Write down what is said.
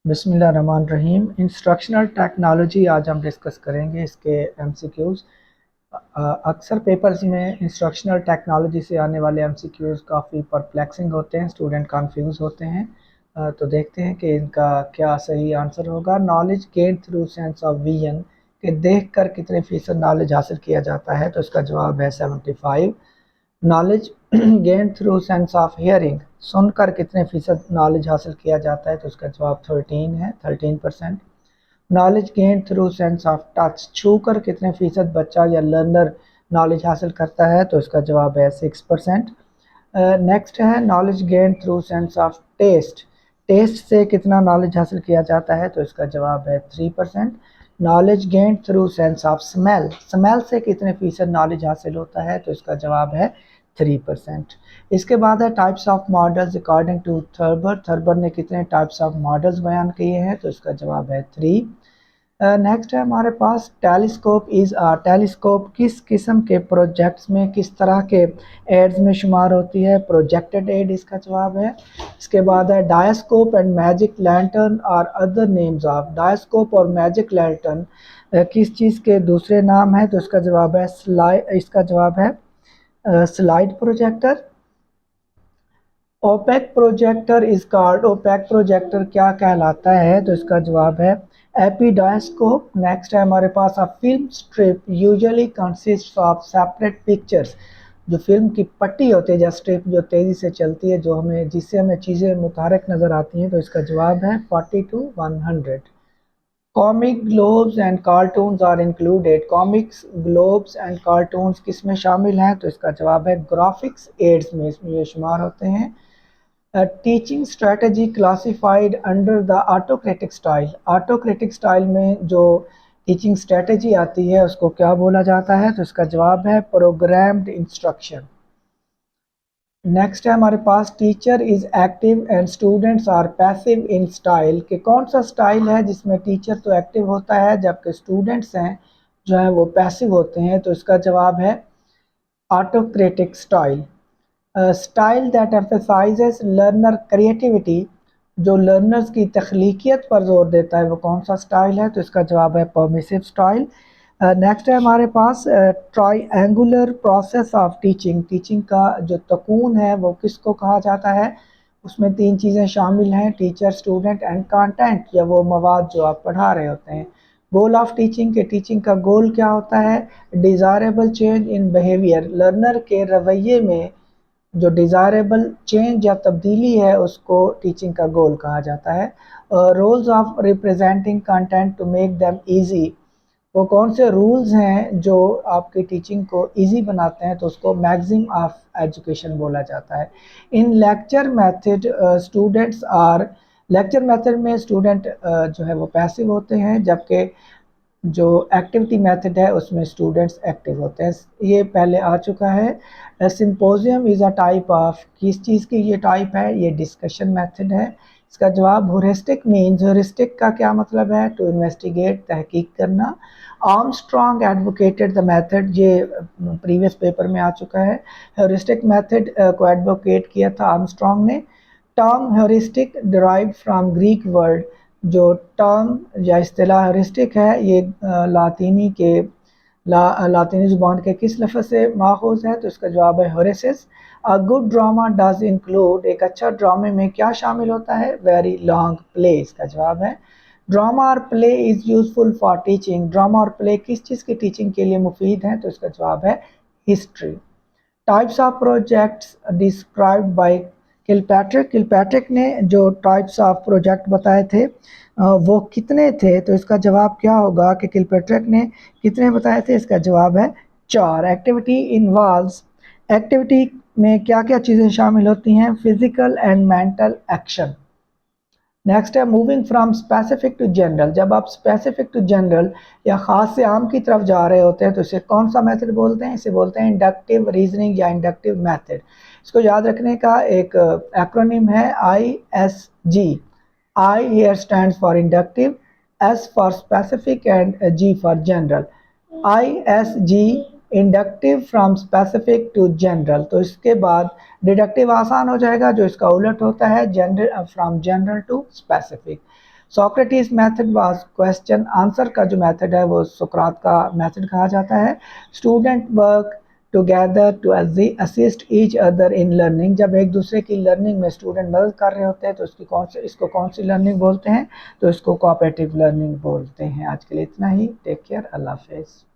बिस्मिल्लाहिर्रहमानिर्रहीम। Instructional technology आज हम डिस्कस करेंगे, इसके एमसीक्यूज़। अक्सर पेपर्स में इंस्ट्रक्शनल टेक्नोलॉजी से आने वाले एमसीक्यूज़ काफ़ी परप्लेक्सिंग होते हैं, स्टूडेंट कंफ्यूज होते हैं। तो देखते हैं कि इनका क्या सही आंसर होगा। Knowledge gain through sense of vision, कि देख कर कितने फ़ीसद नॉलेज हासिल किया जाता है, तो इसका जवाब है 75। Knowledge gain through sense of hearing, सुनकर कितने फ़ीसद नॉलेज हासिल किया जाता है, तो इसका जवाब 13 है, 13%। Knowledge gain through sense of touch, छू कर कितने फ़ीसद बच्चा या लर्नर नॉलेज हासिल करता है, तो इसका जवाब है 6%। नेक्स्ट है knowledge gain through sense of taste, taste से कितना नॉलेज हासिल किया जाता है, तो इसका जवाब है 3%। Knowledge gain through sense of smell, smell से कितने फ़ीसद नॉलेज हासिल होता है, तो इसका जवाब है 3%। इसके बाद है types of models according to Thurber, Thurber ने कितने टाइप्स ऑफ मॉडल्स बयान किए हैं, तो इसका जवाब है 3। नेक्स्ट है हमारे पास टेलीस्कोप इज़ टेलीस्कोप किस किस्म के प्रोजेक्ट्स में, किस तरह के एड्स में शुमार होती है, प्रोजेक्टेड एड इसका जवाब है। इसके बाद है डायस्कोप एंड मैजिक लैंटर्न और अदर नेम्स ऑफ, डायस्कोप और मैजिक लैंटर्न किस चीज़ के दूसरे नाम है, तो इसका जवाब है इसका जवाब है slide projector. Opaque projector is called, opaque projector क्या कहलाता है, तो इसका जवाब है एपिडायस्कोप। नेक्स्ट है हमारे पास a film strip usually consist of separate pictures, जो फिल्म की पट्टी होती है या स्ट्रिप जो तेज़ी से चलती है, जो हमें जिससे हमें चीज़ें मुतारक नज़र आती हैं, तो इसका जवाब है 40 to 100। Comic globes and cartoons are included, comics globes and cartoons किस में शामिल हैं, तो इसका जवाब है ग्राफिक्स एड्स में, इसमें ये शुमार होते हैं। Teaching strategy classified under the autocratic style, autocratic style में जो टीचिंग स्ट्रेटजी आती है उसको क्या बोला जाता है, तो इसका जवाब है प्रोग्राम्ड इंस्ट्रक्शन। नेक्स्ट है हमारे पास teacher is active and students are passive in style, कि कौन सा स्टाइल है जिसमें टीचर तो एक्टिव होता है जबकि स्टूडेंट्स हैं जो हैं वो पैसिव होते हैं, तो इसका जवाब है autocratic style. Style that emphasises learner creativity, जो लर्नर्स की तख्लीकियत पर जोर देता है, वो कौन सा स्टाइल है, तो इसका जवाब है परमिसिव स्टाइल। नेक्स्ट है हमारे पास triangular process of teaching, teaching का जो तकून है वो किसको कहा जाता है, उसमें तीन चीज़ें शामिल हैं, टीचर, स्टूडेंट एंड कंटेंट, या वो मवाद जो आप पढ़ा रहे होते हैं। गोल ऑफ टीचिंग, के टीचिंग का गोल क्या होता है, desirable change in behaviour, learner के रवैये में जो डिज़ायरेबल चेंज या तब्दीली है उसको टीचिंग का गोल कहा जाता है। Rules of representing content to make them easy, वो कौन से रूल्स हैं जो आपकी टीचिंग को इजी बनाते हैं, तो उसको मैगज़ीम ऑफ एजुकेशन बोला जाता है। In lecture method students are, lecture method में स्टूडेंट जो है वो पैसिव होते हैं, जबकि जो एक्टिविटी मेथड है उसमें स्टूडेंट्स एक्टिव होते हैं। ये पहले आ चुका है। Symposium is a type of, किस चीज़ की ये टाइप है, ये डिस्कशन मेथड है। इसका जवाब ह्यूरिस्टिक मीन्स, ह्यूरिस्टिक का क्या मतलब है, टू इन्वेस्टिगेट, तहकीक करना। आर्मस्ट्रॉन्ग एडवोकेटेड द मेथड, ये प्रीवियस पेपर में आ चुका है। ह्यूरिस्टिक मेथड को एडवोकेट किया था आर्मस्ट्रॉन्ग ने। Term heuristic derived from Greek word, जो टर्म या इस्तिलाह ह्यूरिस्टिक है ये लातीनी के लातीनी ज़ुबान के किस लफ्ज़ से माखूज़ है, तो इसका जवाब है ह्यूरिसिस। A good drama does include, एक अच्छा ड्रामे में क्या शामिल होता है, वेरी लॉन्ग प्ले, इसका जवाब है। ड्रामा और play is useful for teaching, drama और प्ले किस चीज़ की टीचिंग के लिए मुफीद हैं, तो इसका जवाब है history. Types of projects described bye Kilpatrick, Kilpatrick ने जो टाइप्स ऑफ प्रोजेक्ट बताए थे वो कितने थे, तो इसका जवाब क्या होगा कि किलपैट्रिक ने कितने बताए थे, इसका जवाब है 4। एक्टिविटी इन्वॉल्व्स, एक्टिविटी में क्या क्या चीज़ें शामिल होती हैं, physical and mental action. Next है moving from specific to general, जब आप स्पेसिफिक टू जनरल या ख़ास से आम की तरफ जा रहे होते हैं तो इसे कौन सा मेथड बोलते हैं, इसे बोलते हैं इंडक्टिव रीजनिंग या इंडक्टिव मेथड। इसको याद रखने का एक एक्रोनिम है ISG। I here stands for inductive, S for specific and G for general। ISG inductive from specific to general, तो इसके बाद डिडक्टिव आसान हो जाएगा, जो इसका उलट होता है general from general to specific. Socrates method was question answer का जो मेथड है वो सुकरात का मेथड कहा जाता है। Student work together to assist each other in learning, जब एक दूसरे की लर्निंग में स्टूडेंट मदद कर रहे होते हैं तो इसको कौन सी लर्निंग बोलते हैं? तो इसको कोऑपरेटिव लर्निंग बोलते हैं। आज के लिए इतना ही। टेक केयर, अल्लाह हाफिज़।